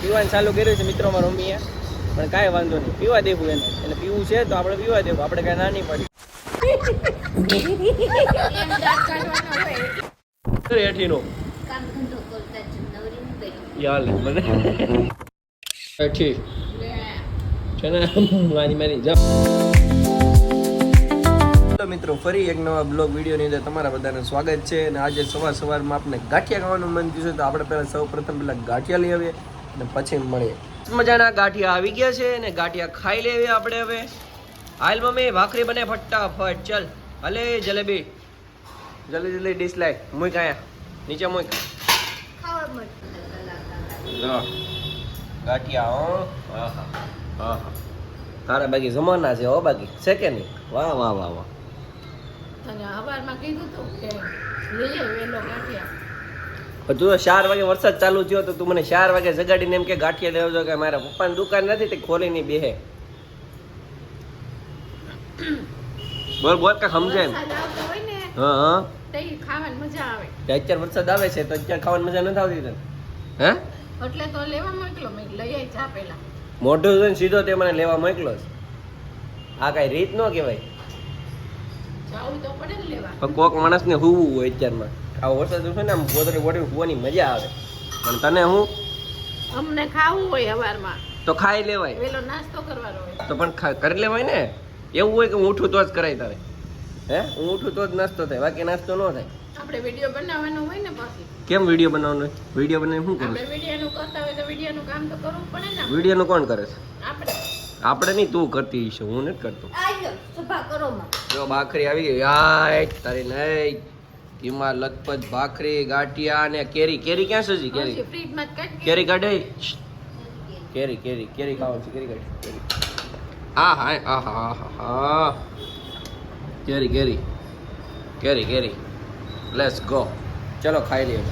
પીવાનું ચાલુ કર્યું છે મિત્રો મારા મમ્મીએ, પણ કાંઈ વાંધો નહીં, પીવા દેવું એને પીવું છે તો આપણે પીવા દેવું, આપણે કાંઈ ના નહીં પડી હેઠીનો યાર મને હેઠી છે ને મારી જાઓ મિત્રો, ફરી એક નવા બ્લોગ વિડીયોની અંદર તમારા બધાનું સ્વાગત છે. અને આજે સવારમાં આપણે ગાંઠિયા ખાવાનું મન થયું છે, તો આપણે સૌપ્રથમ ગાંઠિયા લઈ આવીએ અને પછી મળીએ. મજાના ગાંઠિયા આવી ગયા છે અને ગાંઠિયા ખાઈ લેવી આપણે હવે. હાલ મમ્મી ભાખરી બને ફટાફટ, ચલ હલે જલેબી જલ્દી ડીશ લાય, મૂક આયા નીચે મૂક. ગાંઠિયા હા તારા બાકી જમાના છે હો, બાકી છે કે નહીં? વાહ વાહ વાહ વાહ. તું તો 4 વાગે વરસાદ ચાલુ થયો તો તું મને 4 વાગે જગાડીને એમ કે ગાંઠિયા લેવજો, કે મારા પપ્પાની દુકાન નથી તે ખોલી ની બેહે. બોલ બોલ કે સમજે એમ. હા ખાવાની મજા આવે. અત્યારે વરસાદ આવે છે તો અત્યારે ખાવાની મજા નથી આવતી તને? હે એટલે તો લેવા મોકલો, મેં લઈ આવી જા પેલા. મોઢું જોઈને સીધો તે મને લેવા મોકલો છે. આ કઈ રીત ન કહેવાય. જાવું તો પડે ને લેવા. કોક માણસને હુવું હોય અત્યારમાં. આ વરસાદ છે ને આમ ગોદરે ગોદરે હુવાની મજા આવે. પણ તને હું અમને ખાવું હોય હવારમાં તો ખાઈ લેવાય. પેલો નાસ્તો કરવાનો હોય તો પણ કરી લેવાય ને. એવું હોય કે હું ઉઠું તો જ કરાય તારે. હે હું ઉઠું તો જ નાસ્તો થાય, બાકી નાસ્તો ન થાય. આપણે વિડિયો બનાવવાનો હોય ને પાછી. કેમ વિડિયો બનાવવાનો હોય? વિડિયો બનાવીને શું કરવું? આપણે વિડિયોનું કરતા હોય તો વિડિયોનું કામ તો કરવું પડે ને. વિડિયોનું કોણ કરે છે? આપણે નહીં, તું કરતી છે, હું નથી કરતો. જો ભાખરી આવી ગઈ યાર તારી નહીં. એમાં લથપથ ભાખરી ગાંઠિયા અને કેરી. કેરી ક્યાં છે? હજી કેરી કેરી કાઢે. કેરી કેરી કેરી ખાવાનું છે. કેરી કાઢી કેરી. હા હા હા હા હા કેરી કેરી કેરી કેરી. લેટ્સ ગો, ચલો ખાઈ લઈએ.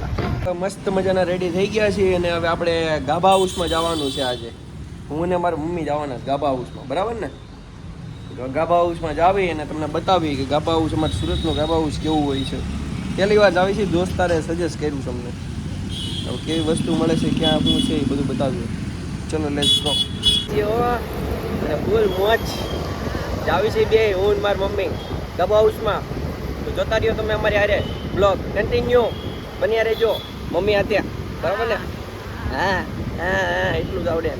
મસ્ત મજાના રેડી થઈ ગયા છીએ અને હવે આપણે ગાભા હાઉસમાં જવાનું છે આજે. હું ને મારી મમ્મી જવાના ગાભા હાઉસમાં, બરાબર ને? ગાભા હાઉસમાં જાવી અને તમને બતાવી કે ગાભા હાઉસ અમારા સુરતનું ગાભા હાઉસ કેવું હોય છે. પહેલી વાર આવી છે, દોસ્તારે સજેસ્ટ કર્યું છે અમને. હવે કેવી વસ્તુ મળે છે, ક્યાં શું છે એ બધું બતાવ્યું. ચલો લેટ્સ ગો. અને ફૂલ મોજ જાવી છે બે, હું ને મારી મમ્મી ગાભા હાઉસમાં. તો જોતા રહ્યો તમે અમારી હારે બ્લોગ કન્ટિન્યુ બન્યા રહેજો મમ્મી હાથે, બરાબર ને? હા હા હા એટલું જ આવડે.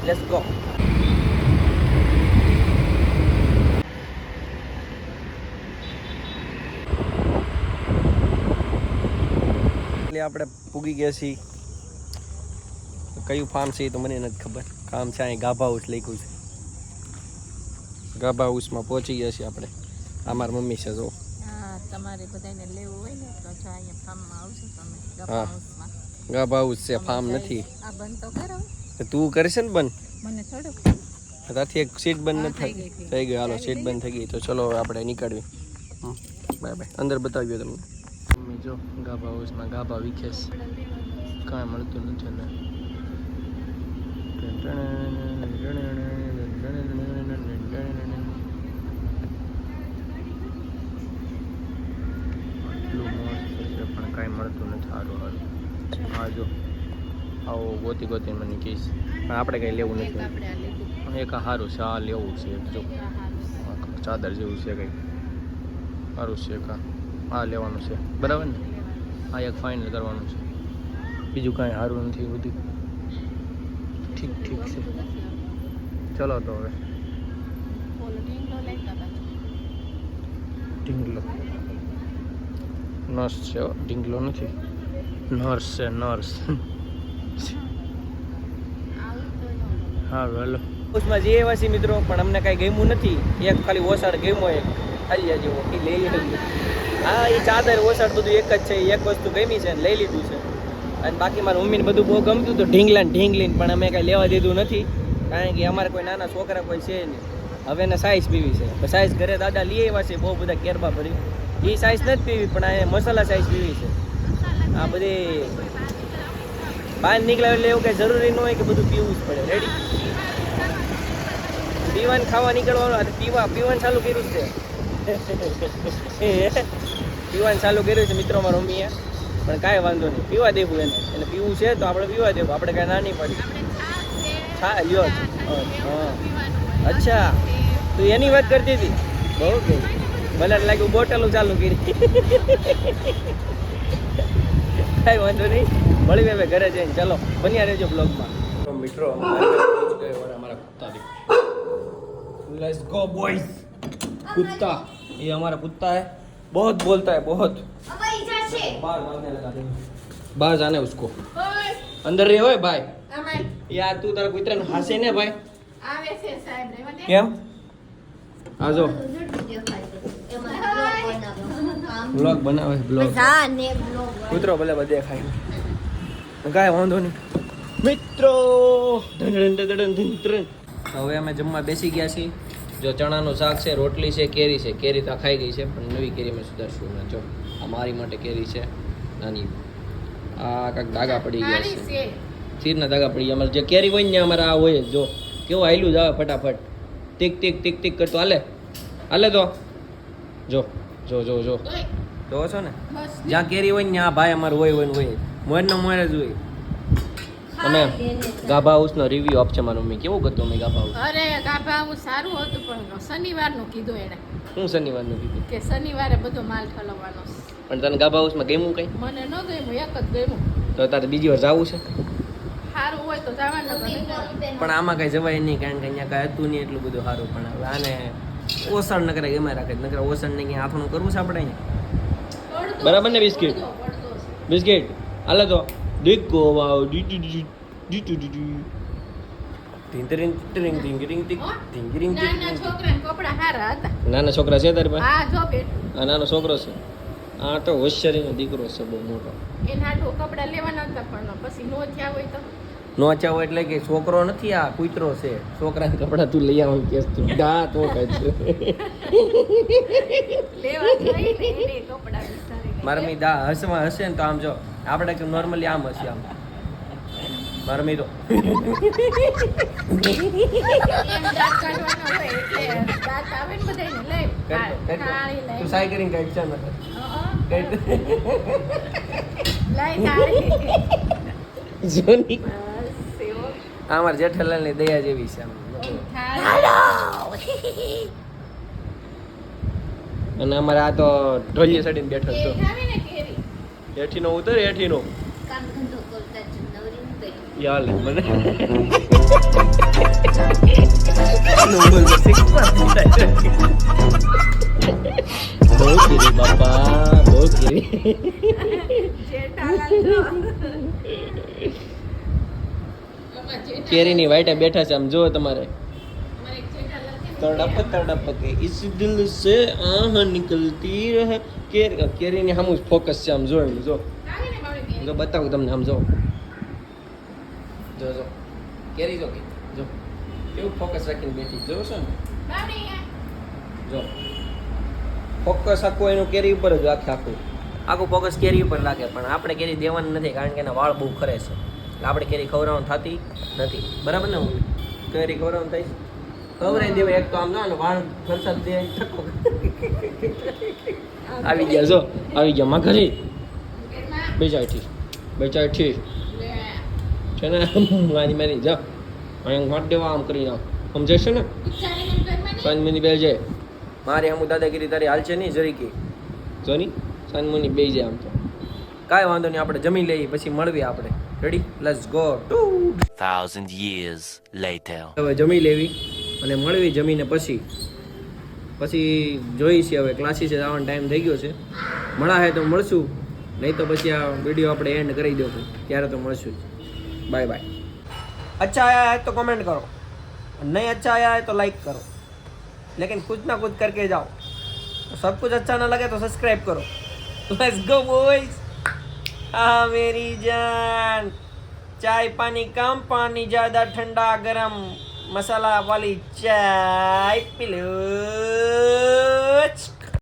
Let's go. એટલે આપણે પૂગી ગયા છીએ. કયું ફાર્મ છે એ તો મને નથી ખબર. કામ છે અહીં ગાભા હાઉસ લખ્યું છે. ગાભા હાઉસમાં પહોંચી ગયા છીએ આપણે. આ મારી મમ્મી છે જો. તમારે બધાને લેવું હોય ને તો જો અહીંયા ફાર્મમાં આવશો તમે. ગાભા હાઉસમાં. ગાભા હાઉસ છે, ફાર્મ નથી. આ બંધ તો કરો. તું કરશે ને બંધ? મને થોડુંક ત્યાંથી એક સીટ બંધ નથી થઈ ગઈ. હાલો સીટ બંધ થઈ ગઈ તો ચલો હવે આપણે નીકળવી. Bye bye. અંદર બતાવ્યો તમને. મમ્મી જો ગાભા હાઉસમાં ગાભા વિખેશ કાંઈ મળતું નથી ને. પણ કાંઈ મળતું નથી. સારું સારું. હા જો આવો ગોતી ગોતી મને કહીશ, પણ આપણે કંઈ લેવું નથી. એક સારું છે, આ લેવું છે. જો ચાદર જેવું છે કંઈક સારું છે. આ લેવાનું છે, બરાબર ને? આ એક ફાઇનલ કરવાનું છે. બીજું કાંઈ સારું નથી. બધું ઠીક ઠીક છે. ચલો તો હવે ઢીંગલો નર્સ છે, ઢીંગલો નથી. નર્સ છે, નર્સ. હા હાલો. હાઉસમાં જઈએ એવા છીએ મિત્રો, પણ અમને કાંઈ ગમ્યું નથી. એક ખાલી ઓસાડ ગમ્યો, એક ખાલી જેવો એ લઈ લીધું. હા એ ચાદર ઓસાડ બધું એક જ છે. એક વસ્તુ ગમી છે લઈ લીધું છે. અને બાકી મારી મમ્મીને બધું બહુ ગમતું હતું, ઢીંગલાને ઢીંગલીને, પણ અમે કાંઈ લેવા દીધું નથી. કારણ કે અમારે કોઈ નાના છોકરા કોઈ છે નહીં. હવે એને સાઈઝ પીવી છે. સાઈઝ ઘરે દાદા લઈ આવ્યા છે, બહુ બધા કેરબા ભરી. એ સાઈઝ નથી પીવી, પણ આ મસાલા સાઈઝ પીવી છે. આ બધી બહાર નીકળ્યા એટલે એવું કંઈ જરૂરી ન હોય કે બધું પીવું જ પડે. રેડી પીવાનું ખાવા નીકળવાનું. પીવાનું ચાલુ કર્યું છે. પીવાનું ચાલુ કર્યું છે મિત્રો મારા મમ્મીએ. પણ કાંઈ વાંધો નહીં, પીવા દેવું એને પીવું છે તો આપણે પીવા દેવું, આપણે કાંઈ ના નહીં પડી. હા લ્યો. હા અચ્છા, તું એની વાત કરતી હતી? બહુ કે ભલે લાગ્યું બોટલો ચાલુ કરી. કાંઈ વાંધો નહીં, મળી હવે ઘરે જઈને. ચલો બન્યા રહેજો બ્લોગમાં. તો મિત્રો हमारा कुत्ता देखो, लेट्स गो बॉयज. कुत्ता, ये हमारा कुत्ता है, बहुत बोलता है बहुत. बाहर भागने लगा दे, बाहर जाने उसको. अंदर रहे होए भाई. यार तू तारा कुत्ता ने हंसे ने भाई. આવે છે સાહેબ રે મને કેમ આજો બ્લોગ બનાવે બ્લોગ કૂતરો ભલે બધે ખાય, કાંઈ વાંધો નહીં મિત્રો. હવે અમે જમવા બેસી ગયા છીએ. જો ચણાનું શાક છે, રોટલી છે, કેરી છે. કેરી તો ખાઈ ગઈ છે પણ નવી કેરી મેં સુધારશું. જો આ મારી માટે કેરી છે નાની. આ કાંઈક દાગા પડી ગયા છે, ચીરના દાગા પડી ગયા. અમારે જે કેરી હોય ને અમારે આ હોય જ. જો કેવું હાયલું જ આવે ફટાફટ, ટીક ટીક ટીક ટીક કરતો હાલે હાલે. તો જો જો જો જો જોવો છો ને, જ્યાં કેરી હોય ને ત્યાં ભાઈ અમારું હોય હોય ને હોય, મોરનો મોર જ હોય. અને ગાભા હાઉસનો રિવ્યુ આપશે મારું મમ્મી. કેવું કરતો મેં ગાભા હાઉસ? અરે ગાભા હાઉસ સારું હતું પણ શનિવારનું કીધું એણે. હું શનિવારનું કીધું કે શનિવારે બધો માલ ઠલવવાનો છે. પણ તને ગાભા હાઉસમાં ગમ્યું કઈ? મને ન ગમ્યું, એક જ ગમ્યું. તો તારે બીજી વાર જવું છે? સારું હોય તો જવાનું. પણ આમાં કઈ જવાય નહીં, કારણ કે અહીંયા કઈ હતું નહીં એટલું બધું સારું. પણ હવે આને ઓસણ ન કરે, ગમે રાખે ન કરે, ઓસણ ને ક્યાં હાથનું કરવું છે આપણે અહીંયા. બરાબર ને બિસ્કિટ? બિસ્કિટ હાલે તો દેખો વાવ ડીટુ ડીટુ ડીટુ ટિંગરિંગ ટિંગરિંગ ટિંગરિંગ ટિંગરિંગ. નાના છોકરાને કપડા સારા હતા. નાના છોકરા છે તારી પાસે? હા જો બેઠું. આ નાનો છોકરો છે. આ તો હોશિયારીનો દીકરો છે બહુ મોટો. એના હાટું કપડા લેવાના હતા પણ પછી નો થયા હોય તો નો ચાવો એટલે કે છોકરો નથી, આ કૂતરો છે. છોકરાને કપડા તું લઈ આવ કેસ તું ગા તો કહે છે. લેવા જઈ ને એને કપડા વિચારીને મારા મી દા હસમાં હશે ને તો આમ જો આપણે કે નોર્મલી આમ હશે આમ. મારા મી તો એમ દાંત કાઢવાનો હોય એટલે દાંત આવે ને બધાયને લઈ કાળી લઈ તું સાઈ કરીને કાઢ છે ને લઈ કાળી જોની. બસ એવો આ મારા જેઠાલાલ ની દયા જેવી છે આમ. અને અમારે આ તો ઢોલિયા ચડીને બેઠો એ છો. ખાવી ને કેરી હેઠીનો ઉતર, હેઠીનો યાર મને બહુ કીરી બાપા, બહુ કીરી. જેઠાલાલ જો કેરીની વાઈટે બેઠા છે આમ જો તમારે. અમારે એક જેઠાલાલ છે ને તડપ તડપ કે ઇસ દિલ સે આહ નિકલતી રહે. કેરીની સામું ફોકસ છે આમ જો એમ જો ખાવી ને મારી કેરી જો બતાવું તમને આમ જો જો જો કેરી જો જો કેવું ફોકસ રાખીને બેઠી જો છો ને. બાવડી હે જો ફોકસ આખું એનું કેરી ઉપર જ આખું ફોકસ કેરી ઉપર રાખે. પણ આપણે કેરી દેવાની નથી કારણ કે એના વાળ બહુ ખરે છે. એટલે આપણે કેરી ખવડાવવાનું થતી નથી. બરાબર ને? હું કેરી ખવડાવવાનું થાય છે, ખવડાવી દેવાય. એક તો આમ ના વાળ ખરસાદ દે આવી ગયા જો આવી ગયા માં ઘરે બેચાઈ ઠીક છે ને. મારી જા અહીંયા વાટ દેવા આમ કરી નાખ, સમજે છે ને? સાંજમની બે જાય મારી હમું દાદાગીરી તારી હાલ છે નહીં જરીકી જોની. સાંજમની બે જાય આમ તો કાંઈ વાંધો નહીં, આપણે જમી લઈએ પછી મળવી આપણે. Ready, let's go. 1000 years later. હવે જમી લેવી અને મળવી. જમીને પછી જોઈ છે હવે ક્લાસીસે જવાનો ટાઈમ થઈ ગયો છે. મળાશે તો મળશું, નહીં તો પછી આ વિડીયો આપણે એન્ડ કરી દઉં ત્યારે તો મળશું. Bye bye. अच्छा आया है तो कमेंट करो, नहीं अच्छा आया है तो लाइक करो, लेकिन कुछ ना कुछ करके जाओ. तो सब कुछ अच्छा ना लगे तो सब्सक्राइब करो. Let's go boys. हाँ मेरी जान, चाय पानी कम, पानी ज़्यादा, ठंडा गरम मसाला वाली चाय पी लो.